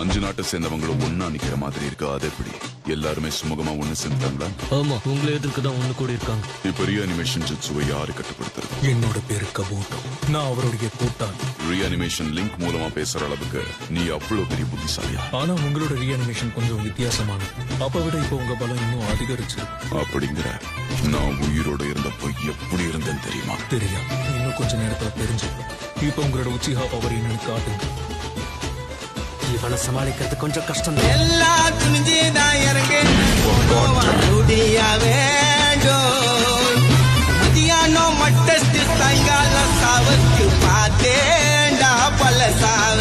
5 நாட்டை சேர்ந்தவங்களும் ஒன்னா நிக்கிற மாதிரி இருக்கு. அது எப்படி எல்லாருமே சுமூகமா ஒண்ணு சேர்ந்தாங்களா? ஆமா, உங்களை எதிர்க்குதான் ஒண்ணு கூடி இருக்காங்க. இப்ப ரீஅனிமேஷன் ஜுட்சுவை யாரு கட்டுப்படுத்துறது? என்னோட பேரு கபூட்டோ. நான் அவருடைய கூட்டாளி. ரீஅனிமேஷன் லிங்க் மூலமா பேசுற அளவுக்கு நீ அவ்வளவு பெரிய புத்திசாலியா? ஆனா உங்களோட ரீஅனிமேஷன் கொஞ்சம் வித்தியாசமானது. அப்ப விட இப்ப உங்க பலம் இன்னும் அதிகரிச்சிருக்கு. அப்படிங்கிற நான் உயிரோட இருந்தப்போ எப்படி இருந்தேன்னு தெரியுமா? தெரியும். இன்னும் கொஞ்ச நேரத்துல தெரிஞ்சுப்பேன். இப்ப உங்களோட உச்சிஹா பவர் என்னன்னு காட்டுங்க. இவனை சமாளிக்கிறது கொஞ்சம் கஷ்டம். எல்லா துணிஞ்சுதான் இறங்க வேண்டும். மதியானம் மட்டஸ்ட் சாயங்காலம் சாவத்து பார்த்தேண்டா பல சாவ